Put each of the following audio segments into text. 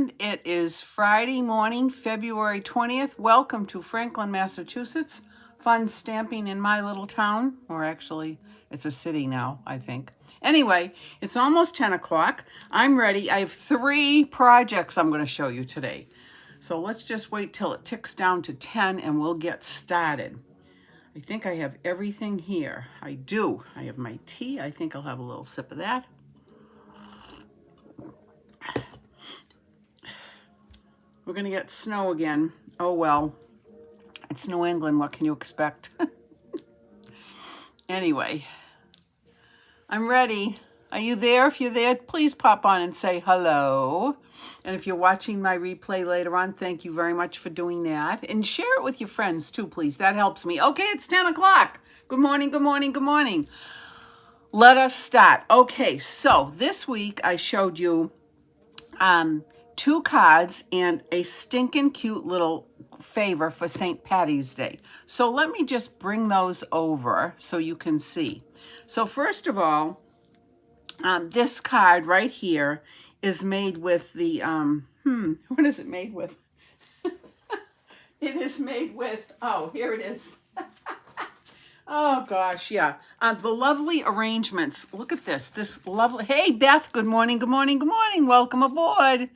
And it is Friday morning, February 20th. Welcome to Franklin, Massachusetts. Fun stamping in my little town, or actually it's a city now, I think. Anyway, it's almost 10 o'clock. I'm ready. I have 3 projects I'm going to show you today. So let's just wait till it ticks down to 10 and we'll get started. I think I have everything here. I do. I have my tea. I think I'll have a little sip of that. We're going to get snow again. Oh, well, it's New England. What can you expect? Anyway, I'm ready. Are you there? If you're there, please pop on and say hello. And if you're watching my replay later on, thank you very much for doing that. And share it with your friends too, please. That helps me. Okay, it's 10 o'clock. Good morning, good morning, good morning. Let us start. Okay, so this week I showed you 2 cards and a stinking cute little favor for St. Patty's Day. So let me just bring those over so you can see. So first of all, this card right here is made with the, what is it made with? It is made with, oh, here it is. Oh gosh, yeah. The lovely arrangements. Look at this. This lovely, hey Beth, good morning, good morning, good morning. Welcome aboard.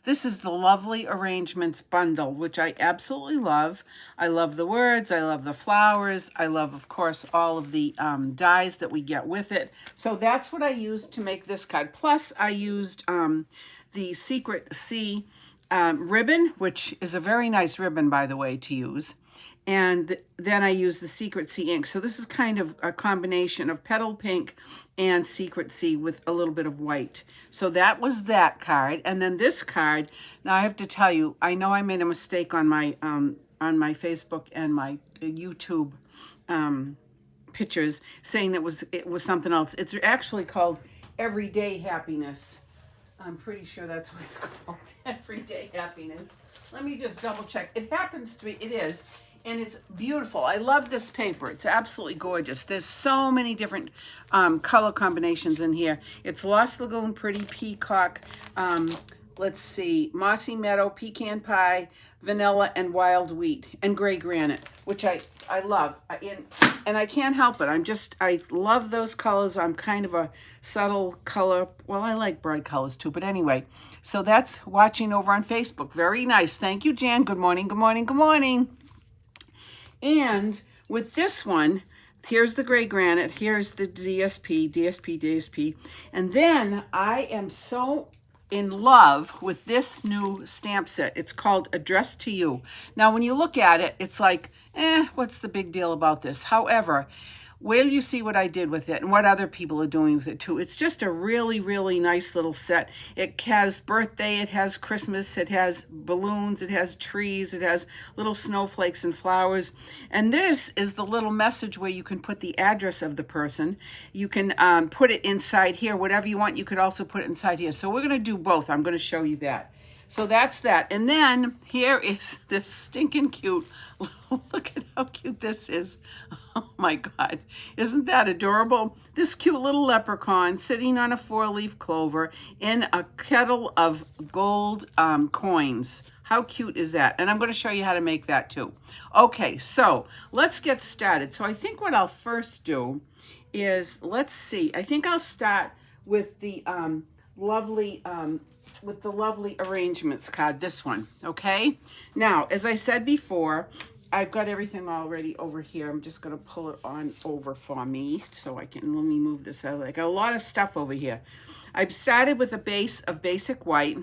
This is the Lovely Arrangements bundle, which I absolutely love. I love the words. I love the flowers. I love, of course, all of the dies that we get with it. So that's what I used to make this card. Plus, I used the Secret C ribbon, which is a very nice ribbon, by the way, to use. And then I use the Secret C ink. So this is kind of a combination of Petal Pink and Secret C with a little bit of white. So that was that card. And then this card, now I have to tell you, I know I made a mistake on my Facebook and my YouTube pictures saying that it was something else. It's actually called Everyday Happiness. I'm pretty sure that's what it's called, Everyday Happiness. Let me just double check. It happens to be, it is. And it's beautiful. I love this paper. It's absolutely gorgeous. There's so many different color combinations in here. It's Lost Lagoon, Pretty Peacock, let's see, Mossy Meadow, Pecan Pie, Vanilla, and Wild Wheat, and Gray Granite, which I love. And I can't help it. I love those colors. I'm kind of a subtle color. Well, I like bright colors too, but anyway. So that's watching over on Facebook. Very nice. Thank you, Jan. Good morning, good morning, good morning. And with this one, here's the Gray Granite, here's the DSP. And then I am so in love with this new stamp set. It's called Addressed to You. Now, when you look at it, it's like, what's the big deal about this? However, wait till you see what I did with it and what other people are doing with it too. It's just a really, really nice little set. It has birthday, it has Christmas, it has balloons, it has trees, it has little snowflakes and flowers. And this is the little message where you can put the address of the person. You can put it inside here, whatever you want. You could also put it inside here. So we're going to do both. I'm going to show you that. So that's that. And then here is this stinking cute, look at how cute this is. Oh my God. Isn't that adorable? This cute little leprechaun sitting on a 4-leaf clover in a kettle of gold coins. How cute is that? And I'm going to show you how to make that too. Okay, so let's get started. So I think what I'll first do is, let's see. I think I'll start with the lovely arrangements card, this one, okay? Now, as I said before, I've got everything already over here. I'm just going to pull it on over for me so I can, let me move this out. I got a lot of stuff over here. I started with a base of basic white,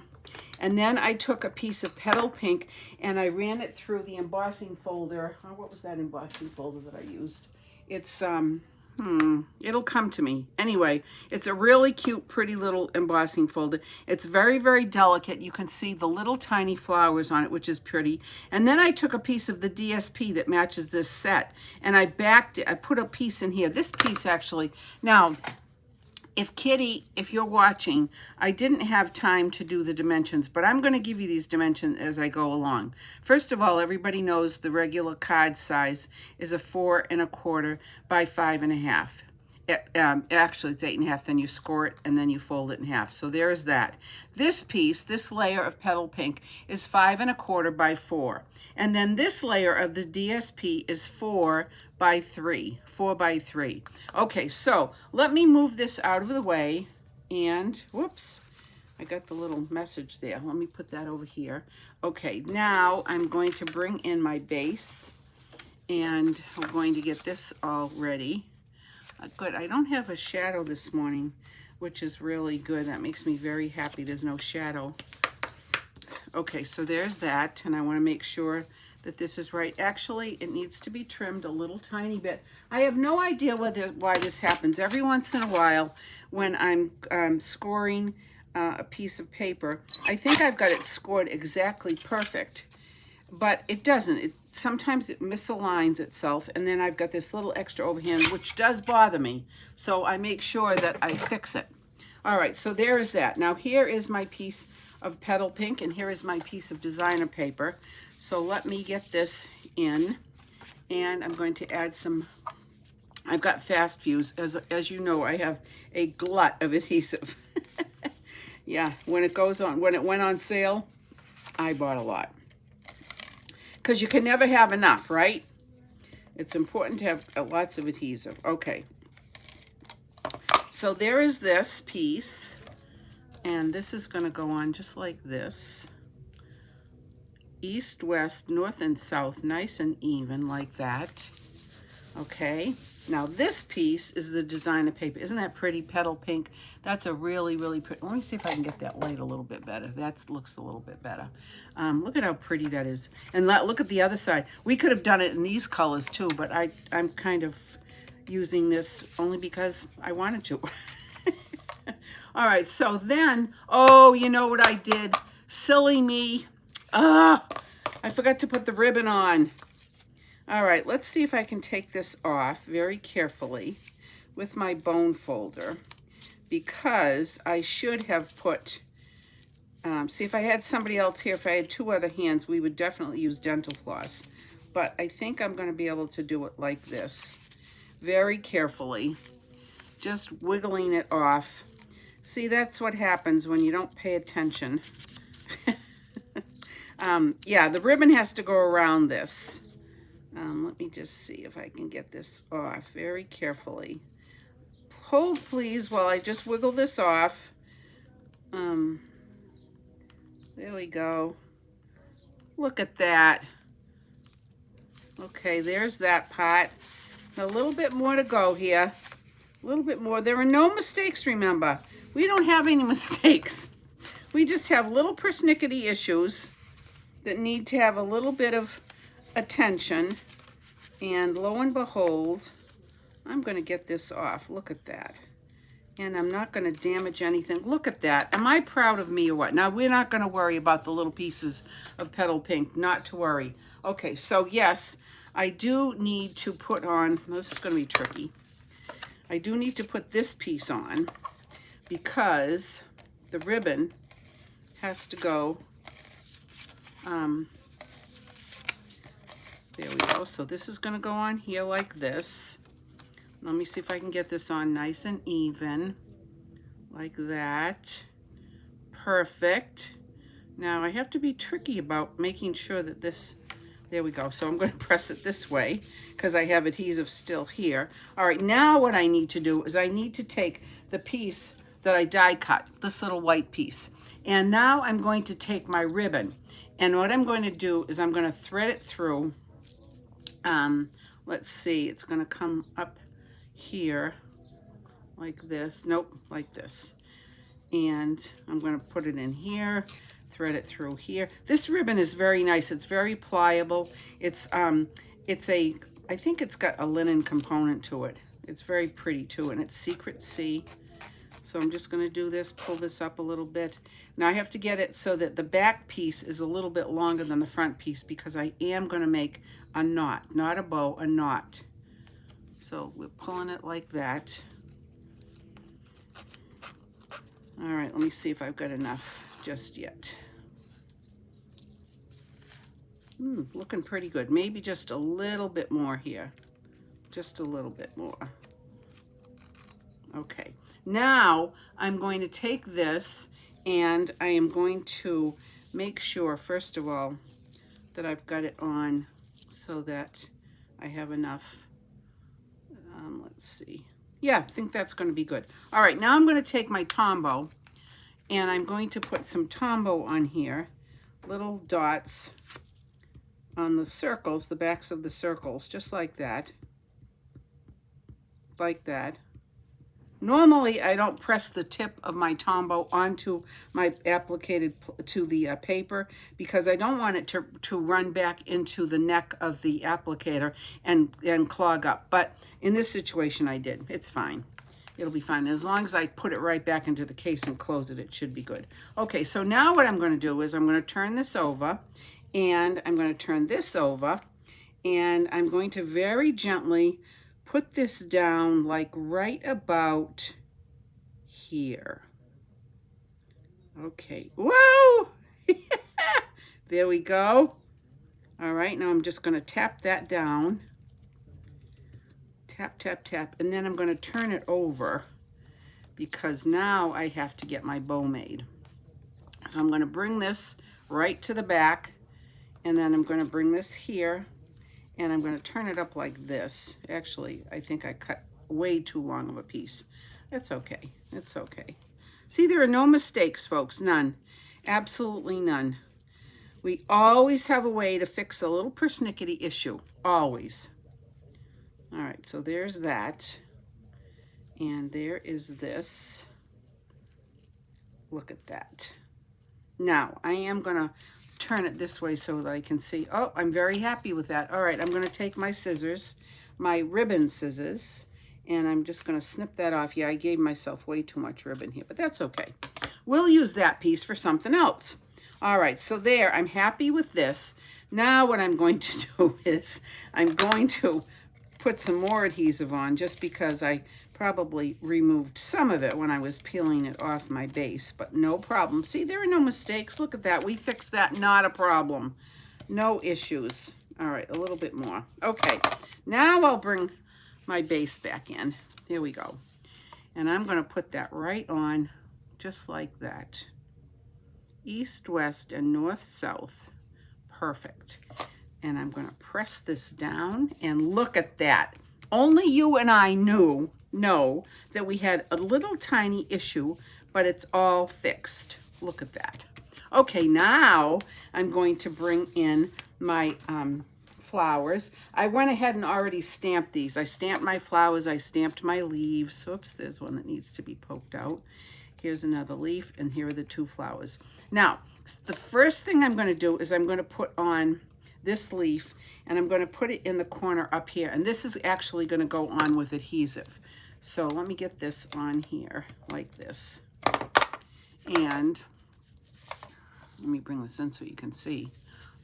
and then I took a piece of Petal Pink and I ran it through the embossing folder. Oh, what was that embossing folder that I used? It's, it'll come to me. Anyway, it's a really cute, pretty little embossing folder. It's very, very delicate. You can see the little tiny flowers on it, which is pretty. And then I took a piece of the DSP that matches this set, and I backed it. I put a piece in here. This piece actually, now, if Kitty, if you're watching, I didn't have time to do the dimensions, but I'm going to give you these dimensions as I go along. First of all, everybody knows the regular card size is a 4 1/4 by 5 1/2. Actually it's 8.5, then you score it and then you fold it in half. So there's that. This piece, this layer of petal pink is 5 1/4 by 4. And then this layer of the DSP is 4 by 3, 4 by 3. Okay, so let me move this out of the way and, whoops, I got the little message there. Let me put that over here. Okay, now I'm going to bring in my base and I'm going to get this all ready. Good, I don't have a shadow this morning, which is really good. That makes me very happy. There's no shadow. Okay, so there's that, and I want to make sure that this is right. Actually, it needs to be trimmed a little tiny bit. I have no idea why this happens. Every once in a while, when I'm scoring a piece of paper, I think I've got it scored exactly perfect, but it doesn't. Sometimes it misaligns itself, and then I've got this little extra overhand, which does bother me. So I make sure that I fix it. All right, so there is that. Now here is my piece of petal pink, and here is my piece of designer paper. So let me get this in, and I'm going to add some, I've got fast fuse. As you know, I have a glut of adhesive. Yeah, when it goes on, when it went on sale, I bought a lot. Because you can never have enough, right? It's important to have lots of adhesive. Okay. So there is this piece. And this is going to go on just like this. East, west, north, and south. Nice and even like that. Okay. Now this piece is the designer paper. Isn't that pretty? Petal pink. That's a really, really pretty. Let me see if I can get that light a little bit better. That looks a little bit better. Look at how pretty that is. And look at the other side. We could have done it in these colors too, but I'm kind of using this only because I wanted to. All right, so then, oh, you know what I did? Silly me. I forgot to put the ribbon on. All right, let's see if I can take this off very carefully with my bone folder, because I should have put, see, if I had somebody else here, if I had 2 other hands, we would definitely use dental floss. But I think I'm going to be able to do it like this, very carefully, just wiggling it off. See, that's what happens when you don't pay attention. Yeah, the ribbon has to go around this. Let me just see if I can get this off very carefully. Hold, please, while I just wiggle this off. There we go. Look at that. Okay, there's that part. A little bit more to go here. A little bit more. There are no mistakes, remember. We don't have any mistakes. We just have little persnickety issues that need to have a little bit of attention. And lo and behold, I'm going to get this off. Look at that. And I'm not going to damage anything. Look at that. Am I proud of me or what? Now, we're not going to worry about the little pieces of petal pink. Not to worry. Okay, so yes, I do need to put on, this is going to be tricky. I do need to put this piece on because the ribbon has to go, there we go. So this is going to go on here like this. Let me see if I can get this on nice and even, like that. Perfect. Now I have to be tricky about making sure that this, there we go. So I'm going to press it this way because I have adhesive still here. All right, now what I need to do is I need to take the piece that I die cut, this little white piece. And now I'm going to take my ribbon. And what I'm going to do is I'm going to thread it through. Let's see, it's going to come up here like this. Nope, like this. And I'm going to put it in here, thread it through here. This ribbon is very nice. It's very pliable. It's I think it's got a linen component to it. It's very pretty too, and it's Secret C. So I'm just going to do this, pull this up a little bit. Now I have to get it so that the back piece is a little bit longer than the front piece because I am going to make a knot, not a bow, a knot. So we're pulling it like that. All right, let me see if I've got enough just yet. Looking pretty good. Maybe just a little bit more here. Just a little bit more. Okay, now I'm going to take this and I am going to make sure, first of all, that I've got it on so that I have enough. Let's see. Yeah, I think that's going to be good. All right, now I'm going to take my Tombow and I'm going to put some Tombow on here, little dots on the circles, the backs of the circles, just like that. Like that. Normally, I don't press the tip of my Tombow onto my applicated to the paper because I don't want it to run back into the neck of the applicator and clog up. But in this situation, I did. It's fine. It'll be fine. As long as I put it right back into the case and close it, it should be good. Okay, so now what I'm going to do is I'm going to turn this over, and I'm going to turn this over, and I'm going to very gently put this down like right about here. Okay, whoa! There we go. All right, now I'm just going to tap that down. Tap, tap, tap, and then I'm going to turn it over because now I have to get my bow made. So I'm going to bring this right to the back, and then I'm going to bring this here, and I'm going to turn it up like this. Actually, I think I cut way too long of a piece. It's okay. It's okay. See, there are no mistakes, folks. None. Absolutely none. We always have a way to fix a little persnickety issue. Always. All right, so there's that. And there is this. Look at that. Now, I am going to turn it this way so that I can see. Oh, I'm very happy with that. All right, I'm going to take my scissors, my ribbon scissors, and I'm just going to snip that off. Yeah, I gave myself way too much ribbon here, but that's okay. We'll use that piece for something else. All right, so there, I'm happy with this. Now what I'm going to do is I'm going to put some more adhesive on just because I probably removed some of it when I was peeling it off my base, but no problem. See, there are no mistakes. Look at that. We fixed that. Not a problem. No issues. All right, a little bit more. Okay, now I'll bring my base back in. There we go. And I'm going to put that right on just like that. East, west, and north, south. Perfect. And I'm going to press this down, and look at that. Only you and I know that we had a little tiny issue, but it's all fixed. Look at that. Okay, now I'm going to bring in my flowers. I went ahead and already stamped these. I stamped my flowers, I stamped my leaves. Oops, there's one that needs to be poked out. Here's another leaf, and here are the two flowers. Now, the first thing I'm going to do is I'm going to put on this leaf, and I'm going to put it in the corner up here, and this is actually going to go on with adhesive. So let me get this on here like this, and let me bring this in so you can see.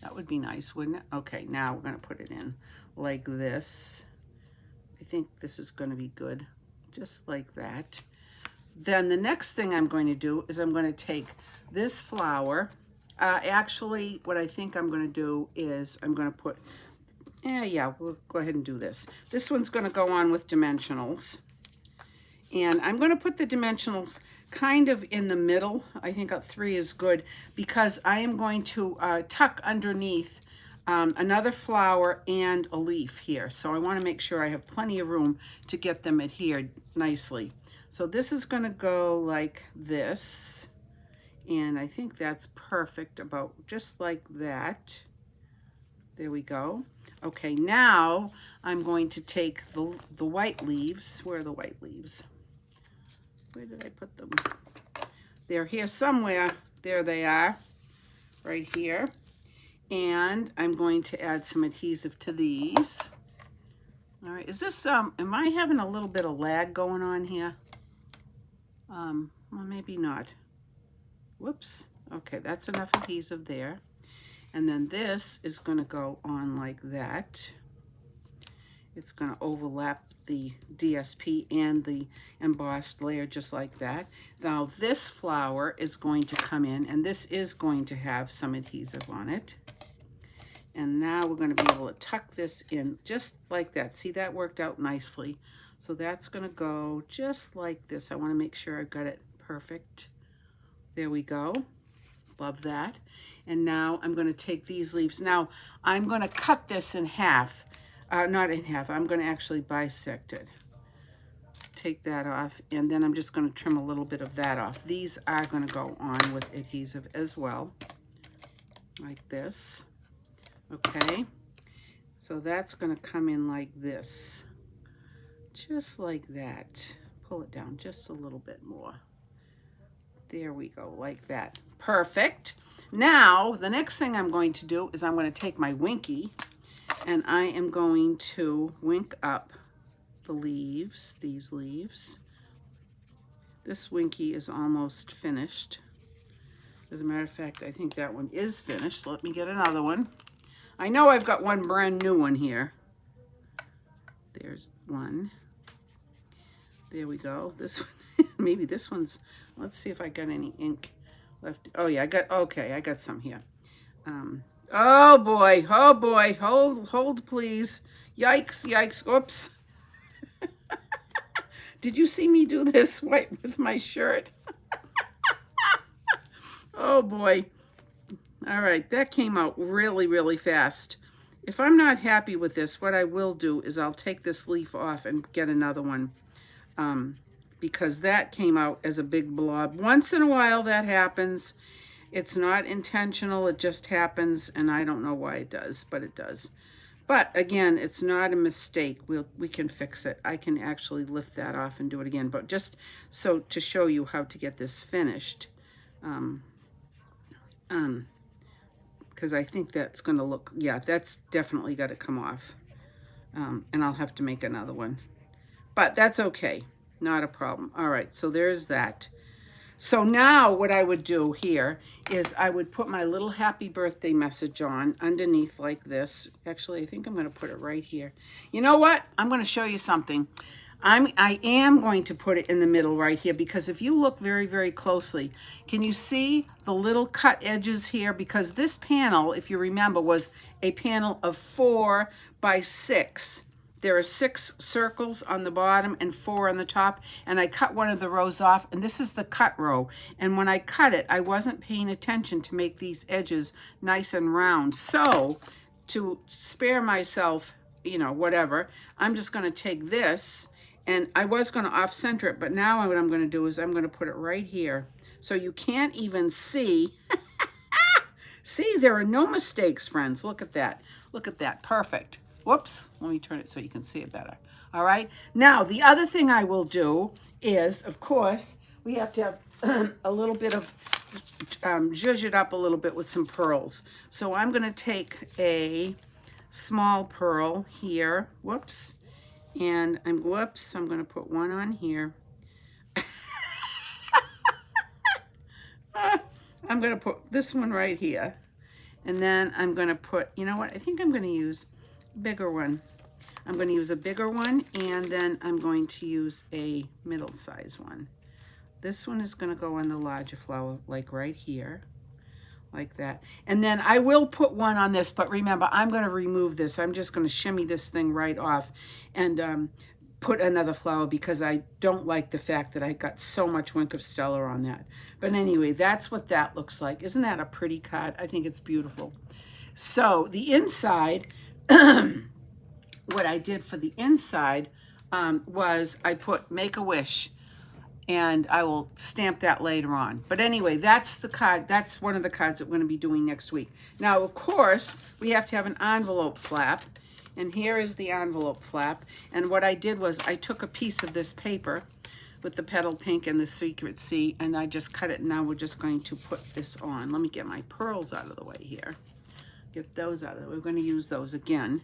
That would be nice, wouldn't it? Okay, now we're going to put it in like this. I think this is going to be good, just like that. Then the next thing I'm going to do is I'm going to take this flower. Actually, what I think I'm going to do is I'm going to put, yeah, we'll go ahead and do this. This one's going to go on with dimensionals. And I'm going to put the dimensionals kind of in the middle. I think 3 is good because I am going to tuck underneath another flower and a leaf here. So I want to make sure I have plenty of room to get them adhered nicely. So this is going to go like this. And I think that's perfect, about just like that. There we go. Okay, now I'm going to take the white leaves. Where are the white leaves? Where did I put them? They're here somewhere. There they are, right here. And I'm going to add some adhesive to these. All right, is this, am I having a little bit of lag going on here? Well, maybe not. Whoops. Okay, that's enough adhesive there. And then this is going to go on like that. It's going to overlap the DSP and the embossed layer just like that. Now this flower is going to come in, and this is going to have some adhesive on it. And now we're going to be able to tuck this in just like that. See, that worked out nicely. So that's going to go just like this. I want to make sure I've got it perfect. There we go. Love that. And now I'm going to take these leaves. Now I'm going to cut this in half. Not in half. I'm going to actually bisect it. Take that off. And then I'm just going to trim a little bit of that off. These are going to go on with adhesive as well. Like this. Okay. So that's going to come in like this. Just like that. Pull it down just a little bit more. There we go, like that. Perfect. Now, the next thing I'm going to do is I'm going to take my Winky and I am going to wink up the leaves, these leaves. This Winky is almost finished. As a matter of fact, I think that one is finished. Let me get another one. I know I've got one brand new one here. There's one. There we go. This one, maybe this one's, let's see if I got any ink left. Oh yeah, I got some here. Oh boy, hold please. Yikes, yikes, oops. Did you see me do this white with my shirt? Oh boy. All right, that came out really, really fast. If I'm not happy with this, what I will do is I'll take this leaf off and get another one. Because that came out as a big blob. Once in a while that happens. It's not intentional, it just happens, and I don't know why it does, but it does. But again, it's not a mistake. We can fix it. I can actually lift that off and do it again, but just so to show you how to get this finished. Because I think that's going to look, yeah, that's definitely got to come off. And I'll have to make another one. But that's okay. Not a problem. All right, so there's that. So now what I would do here is I would put my little happy birthday message on underneath like this. Actually, I think I'm going to put it right here. You know what? I'm going to show you something. I am going to put it in the middle right here because if you look very, very closely, can you see the little cut edges here? Because this panel, if you remember, was a panel of 4 by 6. There are 6 circles on the bottom and 4 on the top, and I cut one of the rows off, and this is the cut row. And when I cut it, I wasn't paying attention to make these edges nice and round. So to spare myself, you know, whatever, I'm just going to take this, and I was going to off-center it, but now what I'm going to do is I'm going to put it right here. So you can't even see. See, there are no mistakes, friends. Look at that. Look at that. Perfect. Whoops, let me turn it so you can see it better. All right, now the other thing I will do is, of course, we have to have a little bit of, zhuzh it up a little bit with some pearls. So I'm gonna take a small pearl here, whoops, and I'm gonna put one on here. I'm gonna put this one right here. And then I'm gonna put, you know what, I think I'm gonna use bigger one. I'm going to use a bigger one, and then I'm going to use a middle size one. This one is going to go on the larger flower, like right here, like that. And then I will put one on this, but remember, I'm going to remove this. I'm just going to shimmy this thing right off and put another flower because I don't like the fact that I got so much Wink of Stella on that. But anyway, that's what that looks like. Isn't that a pretty card? I think it's beautiful. So the inside, what I did for the inside was I put Make-A-Wish, and I will stamp that later on. But anyway, that's the card. That's one of the cards that we're going to be doing next week. Now, of course, we have to have an envelope flap, and here is the envelope flap. And what I did was I took a piece of this paper with the petal pink and the Secret Sea, and I just cut it, and now we're just going to put this on. Let me get my pearls out of the way here. Get those out of the way. We're going to use those again.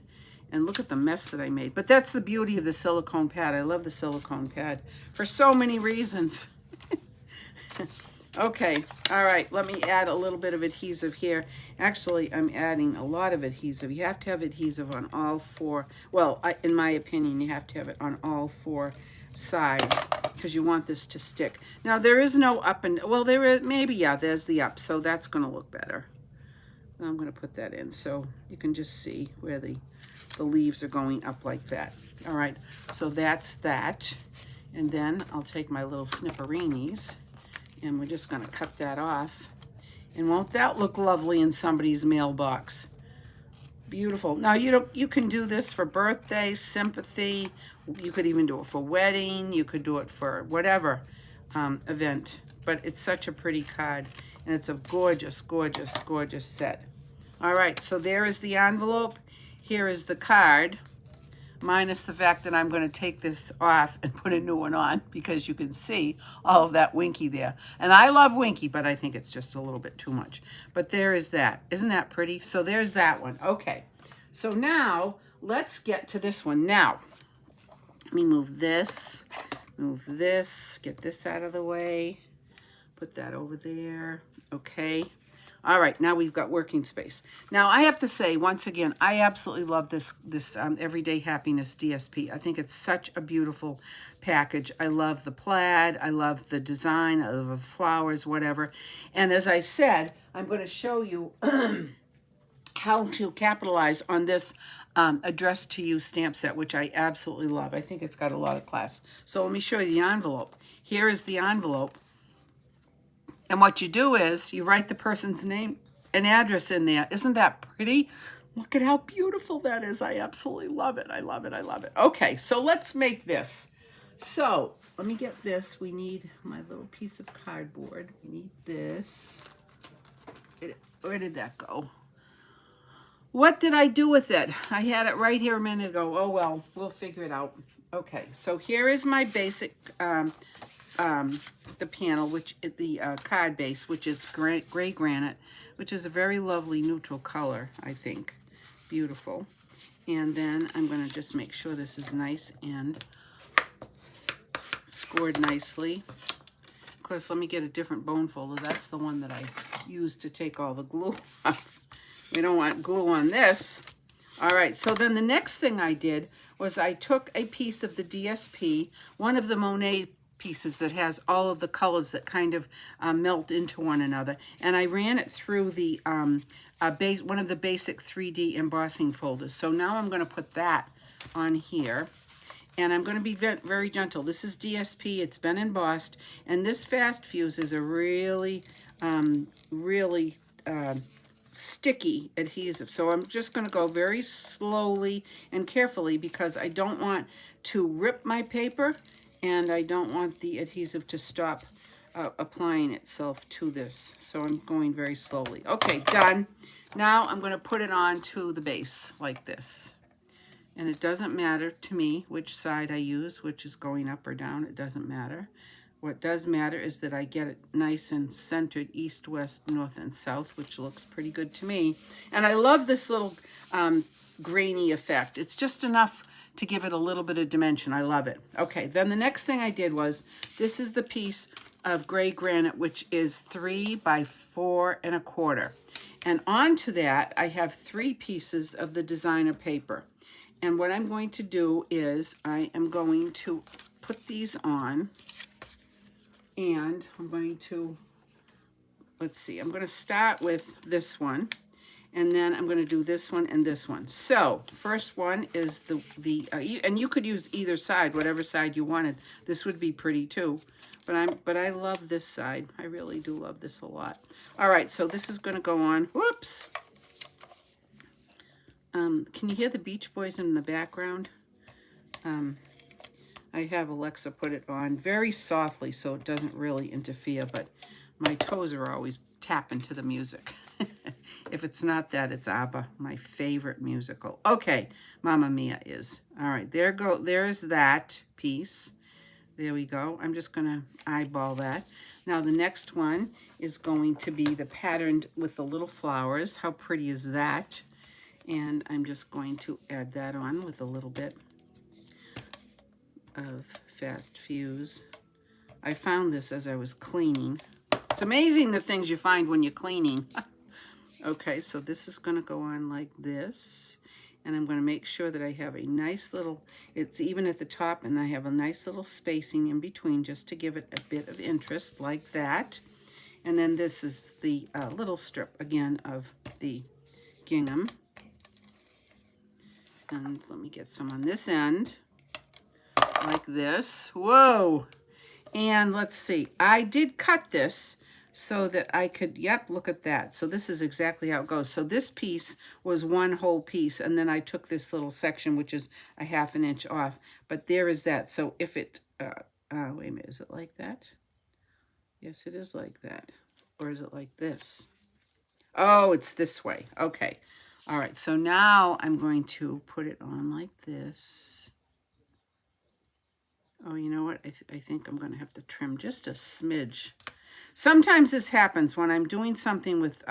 And look at the mess that I made. But that's the beauty of the silicone pad. I love the silicone pad for so many reasons. Okay, all right, let me add a little bit of adhesive here. Actually, I'm adding a lot of adhesive. You have to have adhesive on all 4. Well, in my opinion, you have to have it on all 4 sides because you want this to stick. Now, there is no up and, well, there is, maybe, yeah, there's the up, so that's going to look better. I'm going to put that in so you can just see where the leaves are going up like that. All right, so that's that. And then I'll take my little snipperinis and we're just going to cut that off. And won't that look lovely in somebody's mailbox? Beautiful. Now you can do this for birthday, sympathy. You could even do it for wedding. You could do it for whatever event. But it's such a pretty card, and it's a gorgeous, gorgeous, gorgeous set. All right, so there is the envelope. Here is the card, minus the fact that I'm going to take this off and put a new one on because you can see all of that Winky there. And I love Winky, but I think it's just a little bit too much. But there is that. Isn't that pretty? So there's that one. Okay. So now let's get to this one. Now, let me move this, get this out of the way, put that over there. Okay. All right, now we've got working space. Now I have to say, once again, I absolutely love this Everyday Happiness DSP. I think it's such a beautiful package. I love the plaid. I love the design. I love the flowers, whatever. And as I said, I'm going to show you how to capitalize on this addressed to you stamp set, which I absolutely love. I think it's got a lot of class. So let me show you the envelope. Here is the envelope. And what you do is you write the person's name and address in there. Isn't that pretty? Look at how beautiful that is. I absolutely love it. I love it. I love it. Okay, so let's make this. So let me get this. We need my little piece of cardboard. We need this. Where did that go? What did I do with it? I had it right here a minute ago. Oh, well, we'll figure it out. Okay, so here is my basic the panel, which the card base, which is gray granite, which is a very lovely neutral color, I think. Beautiful. And then I'm going to just make sure this is nice and scored nicely. Of course, let me get a different bone folder. That's the one that I used to take all the glue off. We don't want glue on this. All right, so then the next thing I did was I took a piece of the DSP, one of the Monet pieces that has all of the colors that kind of melt into one another, and I ran it through the one of the basic 3D embossing folders. So now I'm going to put that on here, and I'm going to be very gentle. This is DSP. It's been embossed, and this fast fuse is a really sticky adhesive. So I'm just going to go very slowly and carefully because I don't want to rip my paper, and I don't want the adhesive to stop applying itself to this. So I'm going very slowly. Okay, done. Now I'm going to put it on to the base like this. And it doesn't matter to me which side I use, which is going up or down. It doesn't matter. What does matter is that I get it nice and centered east, west, north, and south, which looks pretty good to me. And I love this little grainy effect. It's just enough to give it a little bit of dimension. I love it. Okay, then the next thing I did was, this is the piece of gray granite, which is 3 by 4 1/4. And onto that, I have 3 pieces of the designer paper. And what I'm going to do is I am going to put these on, and I'm going to, let's see, I'm going to start with this one. And then I'm going to do this one and this one. So first one is and you could use either side, whatever side you wanted. This would be pretty too. But I love this side. I really do love this a lot. All right, so this is going to go on. Whoops. Can you hear the Beach Boys in the background? I have Alexa put it on very softly so it doesn't really interfere, but my toes are always tapping to the music. If it's not that, it's ABBA, my favorite musical. Okay, Mamma Mia is. All right, there's that piece. There we go. I'm just going to eyeball that. Now the next one is going to be the patterned with the little flowers. How pretty is that? And I'm just going to add that on with a little bit of fast fuse. I found this as I was cleaning. It's amazing the things you find when you're cleaning. Okay, so this is going to go on like this, and I'm going to make sure that I have a nice little, it's even at the top, and I have a nice little spacing in between just to give it a bit of interest like that. And then this is the little strip again of the gingham. And let me get some on this end, like this. Whoa! And let's see, I did cut this so that I could, yep, look at that. So this is exactly how it goes. So this piece was one whole piece, and then I took this little section, which is a 1/2 inch off. But there is that. So if it, wait a minute, is it like that? Yes, it is like that. Or is it like this? Oh, it's this way. Okay. All right, so now I'm going to put it on like this. Oh, you know what? I think I'm going to have to trim just a smidge. Sometimes this happens when I'm doing something with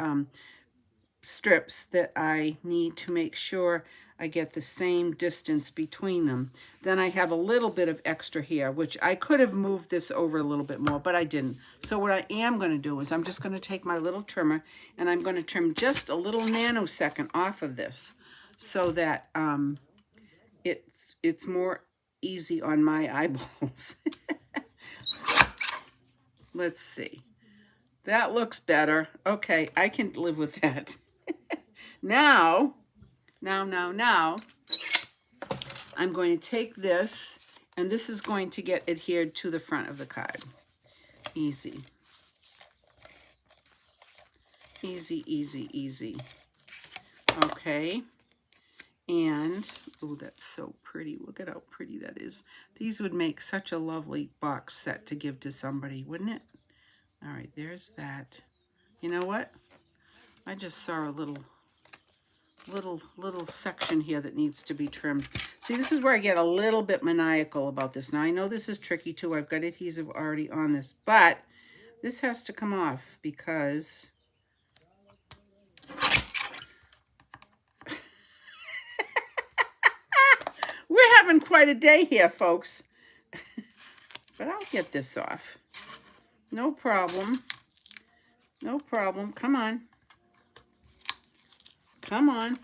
strips that I need to make sure I get the same distance between them. Then I have a little bit of extra here, which I could have moved this over a little bit more, but I didn't. So what I am going to do is I'm just going to take my little trimmer and I'm going to trim just a little nanosecond off of this so that it's more easy on my eyeballs. Let's see. That looks better. Okay, I can live with that. Now, I'm going to take this, and this is going to get adhered to the front of the card. Easy. Easy, easy, easy. Okay. And, oh, that's so pretty. Look at how pretty that is. These would make such a lovely box set to give to somebody, wouldn't it? All right, there's that. You know what? I just saw a little section here that needs to be trimmed. See, this is where I get a little bit maniacal about this. Now, I know this is tricky too. I've got adhesive already on this, but this has to come off because we're having quite a day here, folks. But I'll get this off. No problem. No problem. Come on. Come on.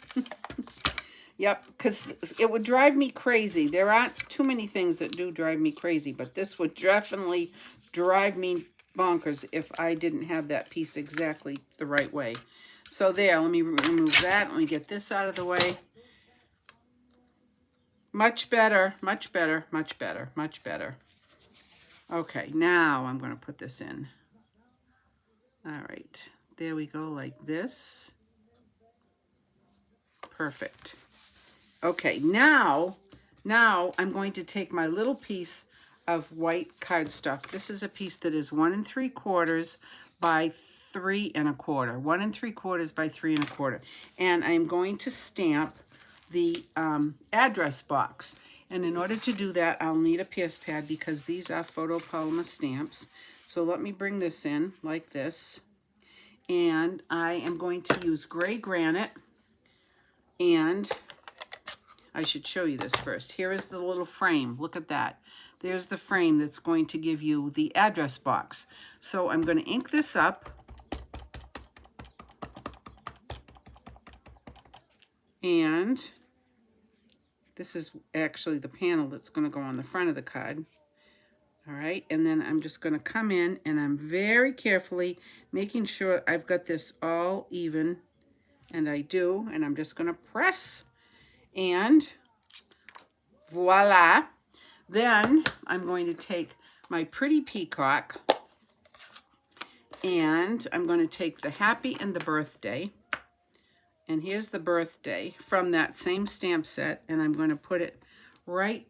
Yep, because it would drive me crazy. There aren't too many things that do drive me crazy, but this would definitely drive me bonkers if I didn't have that piece exactly the right way. So there, let me remove that. Let me get this out of the way. Much better, much better, much better, much better. Okay, now I'm going to put this in. All right, there we go, like this. Perfect. Okay, now I'm going to take my little piece of white cardstock. This is a piece that is 1 3/4 by 3 1/4. 1 3/4 by 3 1/4. And I'm going to stamp the address box. And in order to do that, I'll need a Pierce pad because these are photopolymer stamps. So let me bring this in like this. And I am going to use gray granite. And I should show you this first. Here is the little frame. Look at that. There's the frame that's going to give you the address box. So I'm going to ink this up. And this is actually the panel that's going to go on the front of the card. All right, and then I'm just going to come in and I'm very carefully making sure I've got this all even. And I do, and I'm just going to press. And voila. Then I'm going to take my pretty peacock and I'm going to take the happy and the birthday. And here's the birthday from that same stamp set. And I'm going to put it right,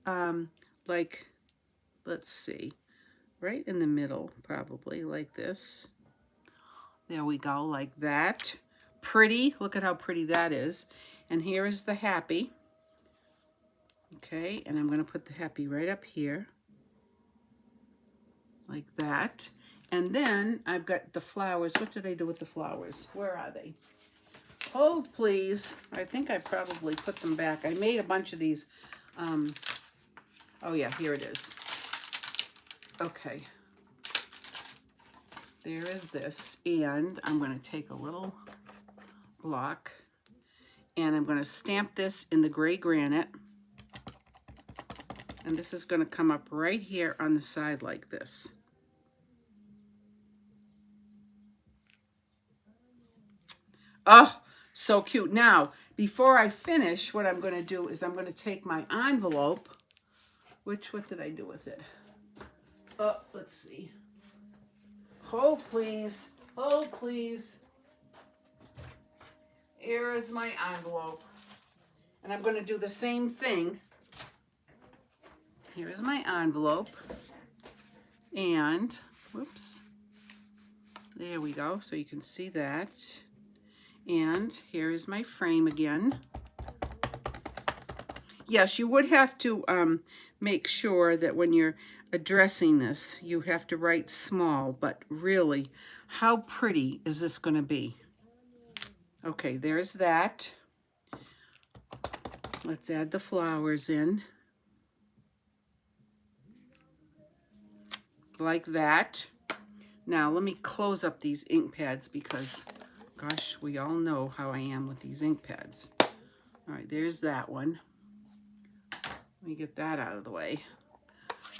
like, let's see, right in the middle, probably like this. There we go, like that. Pretty, look at how pretty that is. And here is the happy. Okay, and I'm going to put the happy right up here, like that. And then I've got the flowers. What did I do with the flowers? Where are they? Hold, please. I think I probably put them back. I made a bunch of these. Oh, yeah, here it is. Okay. There is this. And I'm going to take a little block, and I'm going to stamp this in the gray granite. And this is going to come up right here on the side like this. Oh, so cute. Now, before I finish, what I'm going to do is I'm going to take my envelope. What did I do with it? Oh, let's see. Hold, please. Hold, please. Here is my envelope. And I'm going to do the same thing. Here is my envelope. And, whoops. There we go. So you can see that. And here is my frame again. Yes, you would have to make sure that when you're addressing this, you have to write small, but really, how pretty is this going to be? Okay, there's that. Let's add the flowers in. Like that. Now, let me close up these ink pads because, gosh, we all know how I am with these ink pads. All right, there's that one. Let me get that out of the way.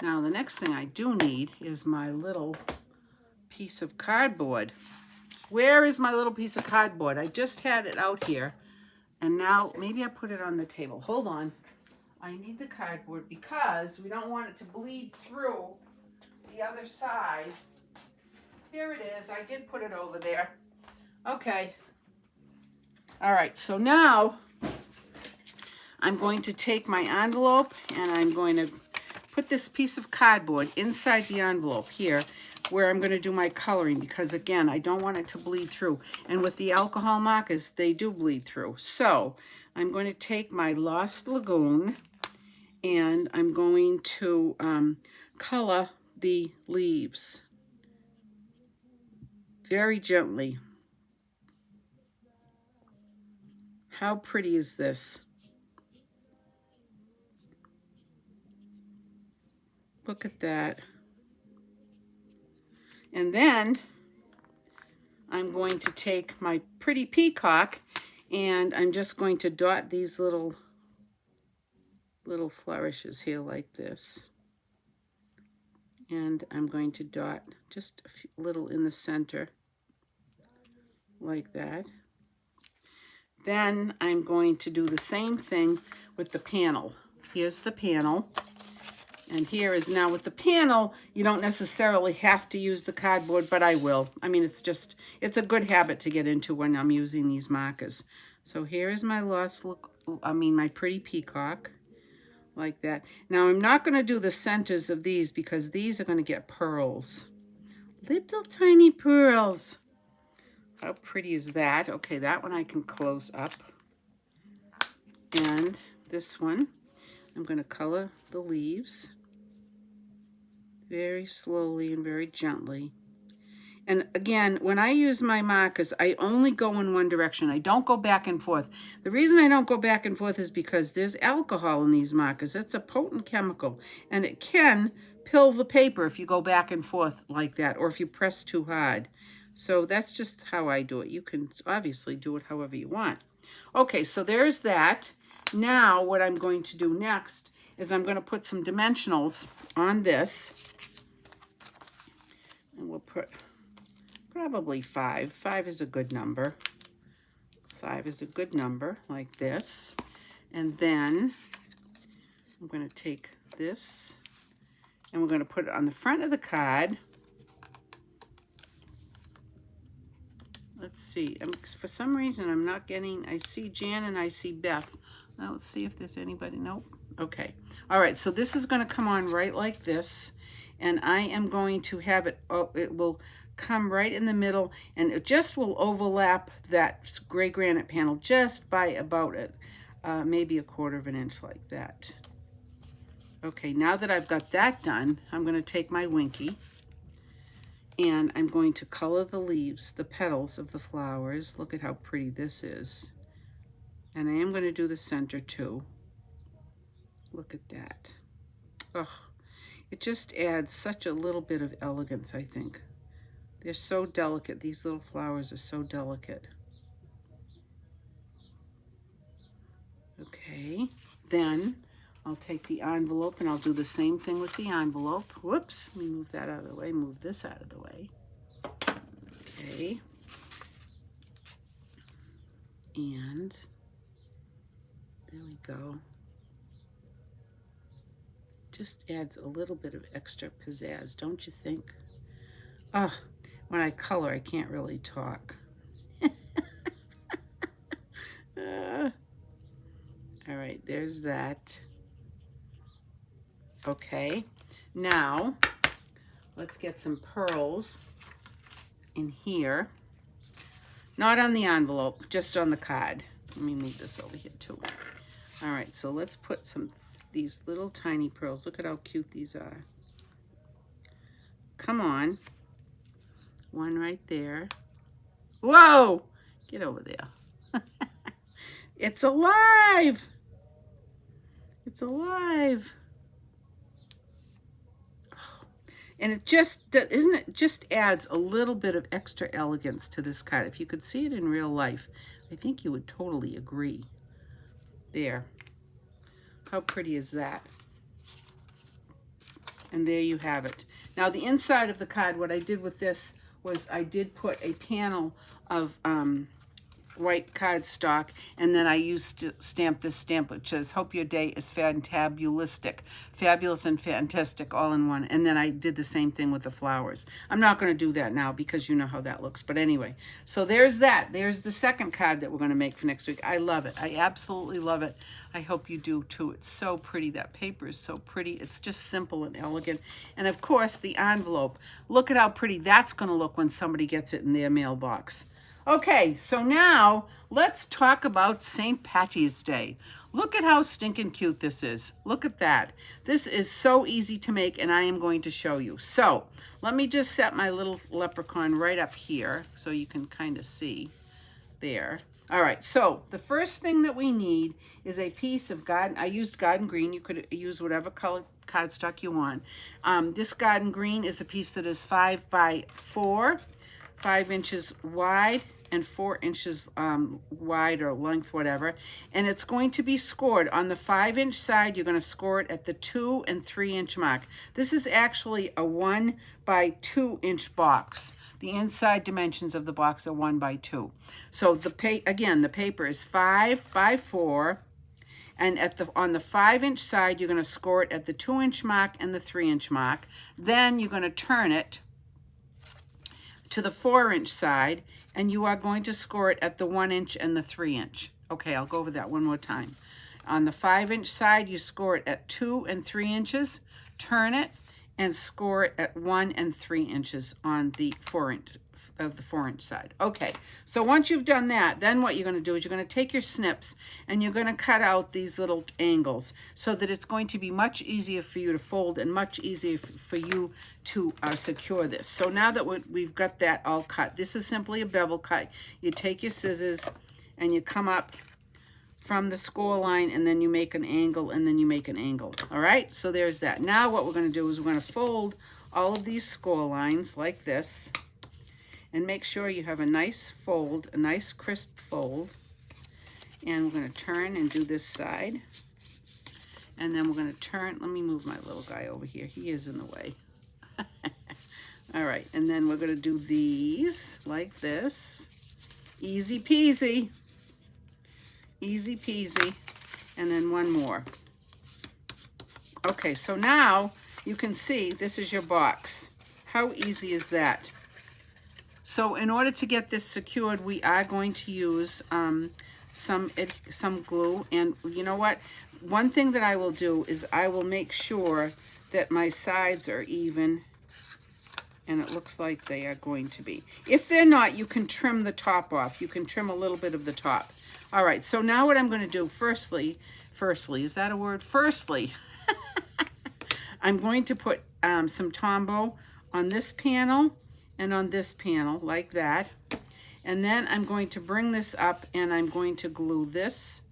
Now, the next thing I do need is my little piece of cardboard. Where is my little piece of cardboard? I just had it out here, and now maybe I put it on the table. Hold on. I need the cardboard because we don't want it to bleed through the other side. Here it is. I did put it over there. Okay. All right, so now I'm going to take my envelope and I'm going to put this piece of cardboard inside the envelope here where I'm going to do my coloring because, again, I don't want it to bleed through. And with the alcohol markers, they do bleed through. So I'm going to take my Lost Lagoon and I'm going to color the leaves very gently. How pretty is this? Look at that. And then I'm going to take my pretty peacock and I'm just going to dot these little flourishes here like this. And I'm going to dot just a little in the center like that. Then I'm going to do the same thing with the panel. Here's the panel. And here is now with the panel, you don't necessarily have to use the cardboard, but I will. I mean, it's a good habit to get into when I'm using these markers. So here is my my pretty peacock, like that. Now I'm not going to do the centers of these because these are going to get pearls. Little tiny pearls. How pretty is that? Okay, that one I can close up. And this one, I'm going to color the leaves very slowly and very gently. And again, when I use my markers, I only go in one direction. I don't go back and forth. The reason I don't go back and forth is because there's alcohol in these markers. It's a potent chemical, and it can pill the paper if you go back and forth like that, or if you press too hard. So that's just how I do it. You can obviously do it however you want. Okay, so there's that. Now what I'm going to do next is I'm going to put some dimensionals on this. And we'll put probably 5. 5 is a good number. 5 is a good number, like this. And then I'm going to take this and we're going to put it on the front of the card. Let's see. For some reason, I'm not getting... I see Jan and I see Beth. Now, let's see if there's anybody. Nope. Okay. All right. So this is going to come on right like this. And I am going to have it... Oh, it will come right in the middle. And it just will overlap that gray granite panel just by about it. Maybe a 1/4 of an inch like that. Okay. Now that I've got that done, I'm going to take my Winky. And I'm going to color the leaves, the petals of the flowers. Look at how pretty this is. And I am going to do the center too. Look at that. Oh, it just adds such a little bit of elegance, I think. They're so delicate. These little flowers are so delicate. Okay, then I'll take the envelope and I'll do the same thing with the envelope. Whoops, let me move that out of the way, move this out of the way. Okay. And there we go. Just adds a little bit of extra pizzazz, don't you think? Oh, when I color, I can't really talk. All right, there's that. Okay, now let's get some pearls in here. Not on the envelope, just on the card. Let me move this over here too. All right, so let's put these little tiny pearls. Look at how cute these are. Come on. One right there. Whoa! Get over there. It's alive! It's alive. And it just, isn't it, just adds a little bit of extra elegance to this card. If you could see it in real life, I think you would totally agree. There. How pretty is that? And there you have it. Now the inside of the card, what I did with this was I did put a panel of white cardstock, and then I used to stamp this stamp which says, "Hope your day is fantabulistic," fabulous and fantastic all in one. And then I did the same thing with the flowers. I'm not going to do that now because you know how that looks. But anyway, so there's that. There's the second card that we're going to make for next week. I love it. I absolutely love it. I hope you do too. It's so pretty. That paper is so pretty. It's just simple and elegant. And of course, the envelope. Look at how pretty that's going to look when somebody gets it in their mailbox. Okay, so now let's talk about St. Patty's Day. Look at how stinking cute this is. Look at that. This is so easy to make, and I am going to show you. So let me just set my little leprechaun right up here so you can kind of see there. All right, so the first thing that we need is a piece of garden. I used garden green. You could use whatever color cardstock you want. This garden green is a piece that is 5 by 4, 5 inches wide and 4 inches wide or length, whatever. And it's going to be scored on the 5-inch side. You're going to score it at the 2 and 3 inch mark. This is actually a 1 by 2 inch box. The inside dimensions of the box are 1 by 2. So the paper is 5 by 4. And on the 5-inch side, you're going to score it at the 2-inch mark and the 3-inch mark. Then you're going to turn it to the 4-inch side, and you are going to score it at the 1-inch and the 3-inch. Okay, I'll go over that one more time. On the 5-inch side, you score it at 2 and 3 inches, turn it, and score it at 1 and 3 inches on the 4-inch side. Okay, so once you've done that, then what you're going to do is you're going to take your snips and you're going to cut out these little angles so that it's going to be much easier for you to fold and much easier for you to secure this. So now that we've got that all cut, this is simply a bevel cut. You take your scissors and you come up from the score line, and then you make an angle, and then you make an angle. All right, so there's that. Now what we're going to do is we're going to fold all of these score lines like this, and make sure you have a nice fold, a nice crisp fold. And we're going to turn and do this side, and then we're going to turn. Let me move my little guy over here. He is in the way. All right, and then we're going to do these like this. Easy peasy. Easy peasy. And then one more. Okay, so now you can see this is your box. How easy is that? So in order to get this secured, we are going to use some glue. And you know what? One thing that I will do is I will make sure that my sides are even, and it looks like they are going to be. If they're not, you can trim the top off. You can trim a little bit of the top. All right, so now what I'm going to do, firstly, is that a word? Firstly, I'm going to put some Tombow on this panel and on this panel, like that. And then I'm going to bring this up, and I'm going to glue this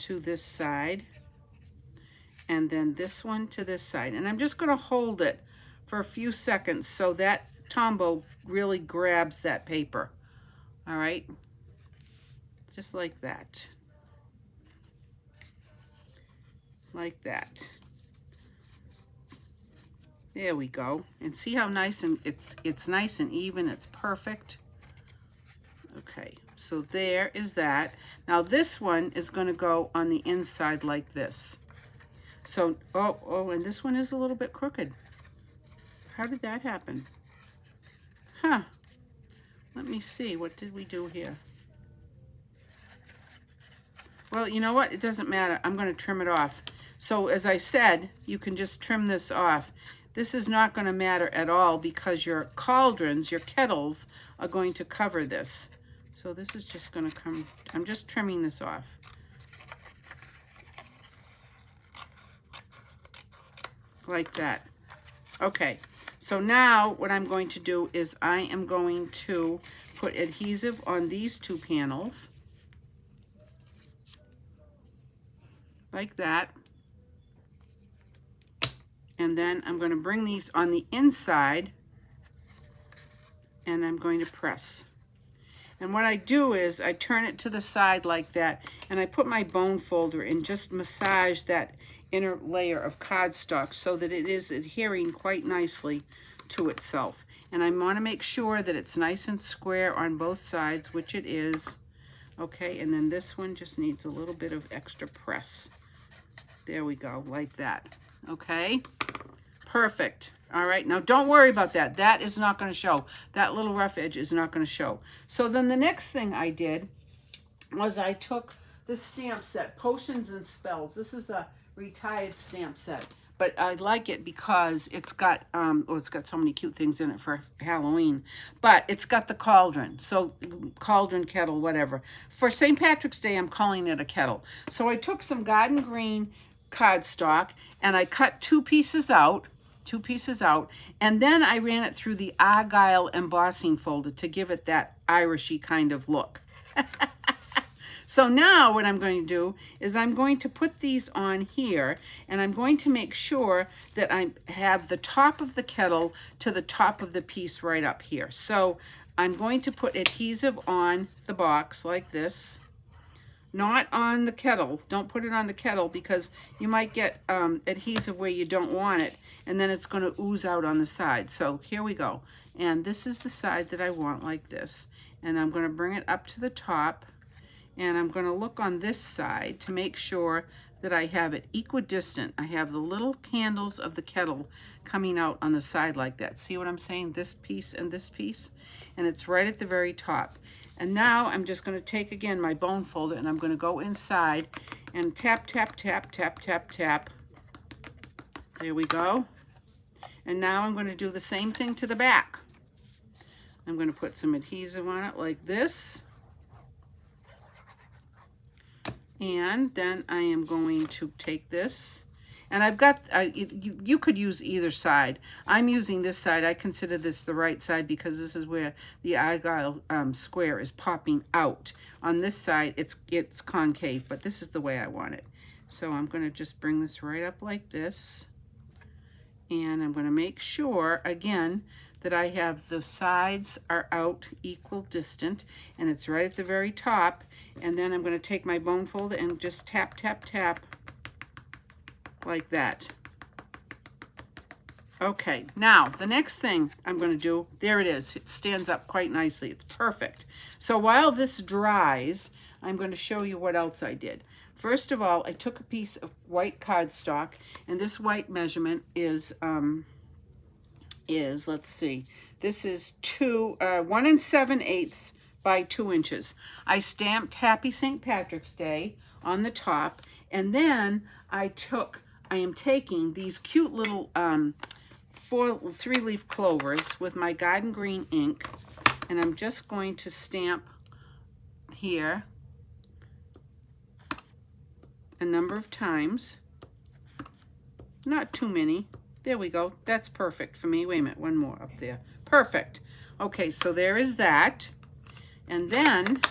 to this side, and then this one to this side. And I'm just going to hold it for a few seconds so that Tombow really grabs that paper. All right? Just like that. Like that. There we go. And see how nice and it's nice and even. It's perfect. Okay. So there is that. Now this one is going to go on the inside like this. So, oh, and this one is a little bit crooked. How did that happen? Huh. Let me see. What did we do here? Well, you know what? It doesn't matter. I'm going to trim it off. So as I said, you can just trim this off. This is not going to matter at all because your cauldrons, your kettles, are going to cover this. So this is just going to come, I'm just trimming this off. Like that. Okay, so now what I'm going to do is I am going to put adhesive on these two panels. Like that. And then I'm going to bring these on the inside and I'm going to press. And what I do is I turn it to the side like that and I put my bone folder and just massage that inner layer of cardstock so that it is adhering quite nicely to itself. And I want to make sure that it's nice and square on both sides, which it is. Okay, and then this one just needs a little bit of extra press. There we go, like that. Okay, perfect. All right, now don't worry about that. That is not going to show. That little rough edge is not going to show. So then the next thing I did was I took this stamp set, Potions and Spells. This is a retired stamp set, but I like it because it's got, it's got so many cute things in it for Halloween, but it's got the cauldron, so cauldron, kettle, whatever. For St. Patrick's Day, I'm calling it a kettle. So I took some garden green cardstock and I cut two pieces out, and then I ran it through the Argyle embossing folder to give it that Irishy kind of look. So now what I'm going to do is I'm going to put these on here and I'm going to make sure that I have the top of the kettle to the top of the piece right up here. So I'm going to put adhesive on the box like this. Not on the kettle. Don't put it on the kettle because you might get adhesive where you don't want it and then it's going to ooze out on the side. So here we go. And this is the side that I want like this. And I'm going to bring it up to the top and I'm going to look on this side to make sure that I have it equidistant. I have the little handles of the kettle coming out on the side like that. See what I'm saying? This piece and this piece. And it's right at the very top. And now I'm just going to take again my bone folder and I'm going to go inside and tap, tap, tap, tap, tap, tap. There we go. And now I'm going to do the same thing to the back. I'm going to put some adhesive on it like this. And then I am going to take this. And I've got, you could use either side. I'm using this side. I consider this the right side because this is where the Argyle square is popping out. On this side, it's concave, but this is the way I want it. So I'm going to just bring this right up like this. And I'm going to make sure, again, that I have the sides are out equal distant and it's right at the very top. And then I'm going to take my bone folder and just tap, tap, tap. Like that. Okay, now the next thing I'm going to do, there it is. It stands up quite nicely. It's perfect. So while this dries, I'm going to show you what else I did. First of all, I took a piece of white cardstock, and this white measurement is let's see, this is 1 7/8 by 2 inches. I stamped Happy St. Patrick's Day on the top, and then I am taking these cute little 3-leaf clovers with my garden green ink, and I'm just going to stamp here a number of times. Not too many. There we go. That's perfect for me. Wait a minute, one more up there. Perfect. Okay, so there is that. And then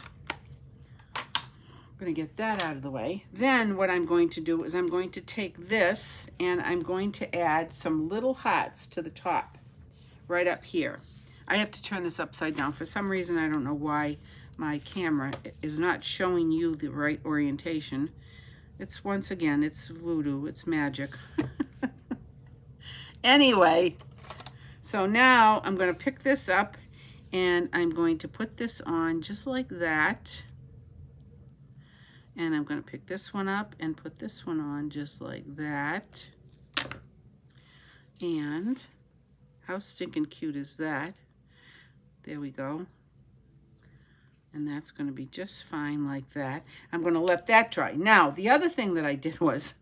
I'm going to get that out of the way. Then what I'm going to do is I'm going to take this and I'm going to add some little hearts to the top right up here. I have to turn this upside down. For some reason, I don't know why my camera is not showing you the right orientation. It's, once again, it's voodoo, it's magic. Anyway, so now I'm going to pick this up And I'm going to put this on just like that. And I'm going to pick this one up and put this one on just like that. And how stinking cute is that? There we go. And that's going to be just fine like that. I'm going to let that dry. Now, the other thing that I did was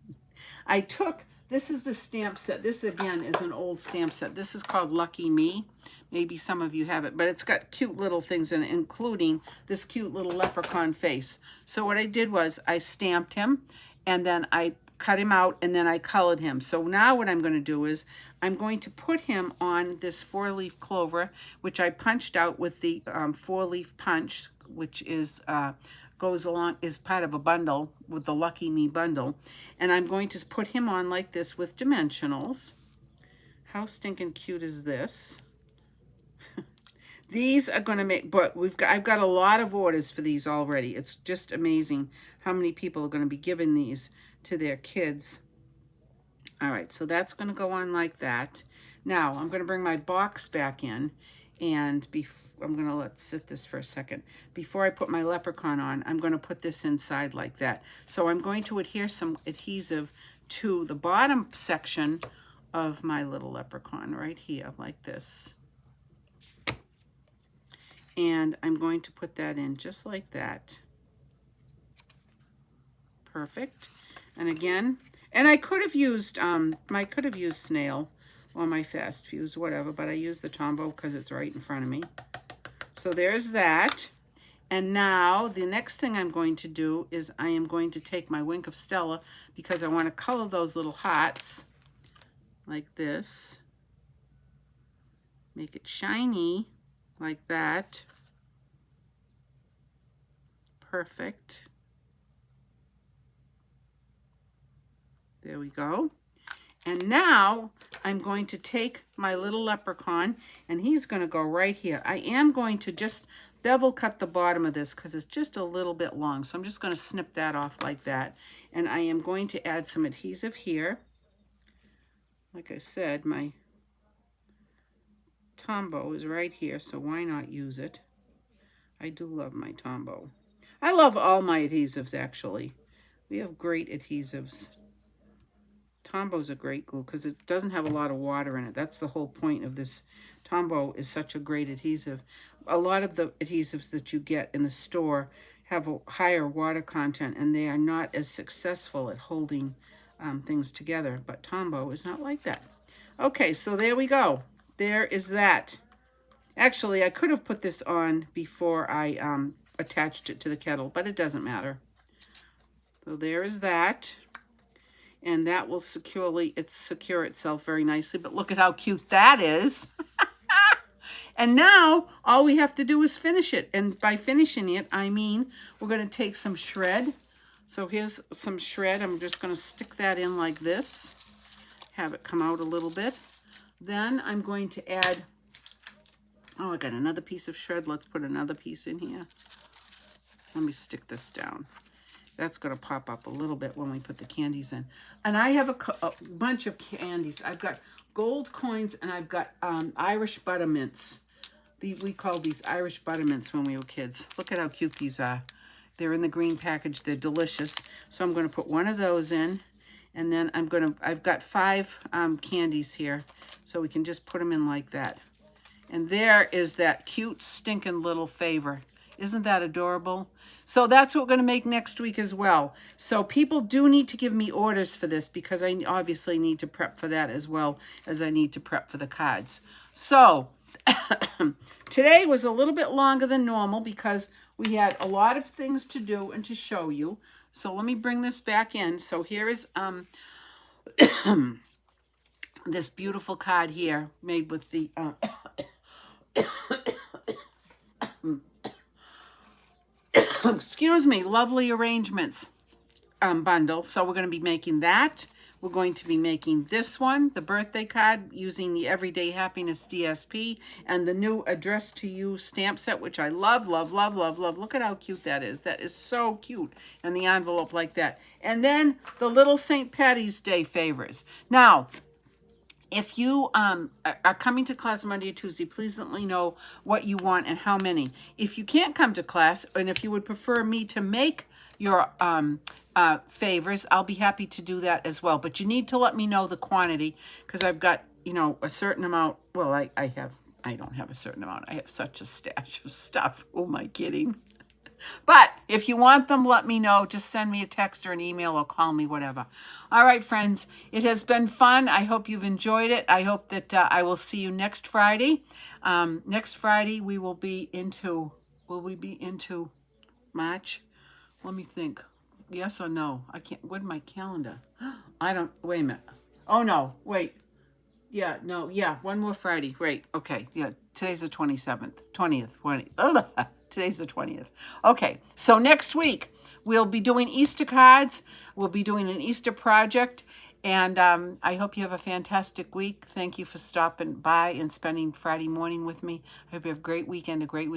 I took, this is the stamp set. This, again, is an old stamp set. This is called Lucky Me. Maybe some of you have it, but it's got cute little things in it, including this cute little leprechaun face. So what I did was I stamped him, and then I cut him out, and then I colored him. So now what I'm going to do is I'm going to put him on this 4-leaf clover, which I punched out with the 4-leaf punch, which is goes along, is part of a bundle with the Lucky Me bundle. And I'm going to put him on like this with dimensionals. How stinking cute is this? These are going to make, but I've got a lot of orders for these already. It's just amazing how many people are going to be giving these to their kids. All right, so that's going to go on like that. Now, I'm going to bring my box back in, and I'm going to let sit this for a second. Before I put my leprechaun on, I'm going to put this inside like that. So I'm going to adhere some adhesive to the bottom section of my little leprechaun right here, like this. And I'm going to put that in just like that. Perfect. And again, and I could have used snail or my fast fuse, whatever, but I used the Tombow because it's right in front of me. So there's that. And now the next thing I'm going to do is I am going to take my Wink of Stella, because I want to color those little hearts like this. Make it shiny like that. Perfect. There we go. And now I'm going to take my little leprechaun, and he's going to go right here. I am going to just bevel cut the bottom of this because it's just a little bit long. So I'm just going to snip that off like that. And I am going to add some adhesive here. Like I said, my Tombow is right here, so why not use it? I do love my Tombow. I love all my adhesives, actually. We have great adhesives. Tombow's a great glue because it doesn't have a lot of water in it. That's the whole point of this. Tombow is such a great adhesive. A lot of the adhesives that you get in the store have a higher water content, and they are not as successful at holding things together. But Tombow is not like that. Okay, so there we go. There is that. Actually, I could have put this on before I attached it to the kettle, but it doesn't matter. So there is that. And that will secure itself very nicely. But look at how cute that is. And now all we have to do is finish it. And by finishing it, I mean we're going to take some shred. So here's some shred. I'm just going to stick that in like this. Have it come out a little bit. Then I'm going to add, oh, I got another piece of shred. Let's put another piece in here. Let me stick this down. That's going to pop up a little bit when we put the candies in. And I have a bunch of candies. I've got gold coins, and I've got Irish buttermints. We called these Irish buttermints when we were kids. Look at how cute these are. They're in the green package. They're delicious. So I'm going to put one of those in. And then I've got 5 candies here. So we can just put them in like that. And there is that cute, stinking little favor. Isn't that adorable? So that's what we're going to make next week as well. So people do need to give me orders for this, because I obviously need to prep for that as well as I need to prep for the cards. So today was a little bit longer than normal because we had a lot of things to do and to show you. So let me bring this back in. So here is this beautiful card here made with the excuse me, Lovely Arrangements bundle. So we're going to be making that. We're going to be making this one, the birthday card, using the Everyday Happiness DSP, and the new Address to You stamp set, which I love, love, love, love, love. Look at how cute that is. That is so cute. And the envelope like that. And then the little St. Patty's Day favors. Now, If you are coming to class Monday or Tuesday, please let me know what you want and how many. If you can't come to class, and if you would prefer me to make your favors, I'll be happy to do that as well. But you need to let me know the quantity, because I've got, you know, a certain amount. Well, I don't have a certain amount. I have such a stash of stuff. Who am I kidding? But if you want them, let me know. Just send me a text or an email or call me, whatever. All right, friends. It has been fun. I hope you've enjoyed it. I hope that I will see you next Friday. Next Friday, we will be into, will we be into March? Let me think. Yes or no? I can't, where's my calendar? I don't, wait a minute. Oh, no, wait. Yeah, no, yeah, one more Friday. Great. Okay, yeah, today's the 27th, 20th, 20th. Today's the 20th. Okay, so next week we'll be doing Easter cards. We'll be doing an Easter project. And I hope you have a fantastic week. Thank you for stopping by and spending Friday morning with me. I hope you have a great weekend, a great week.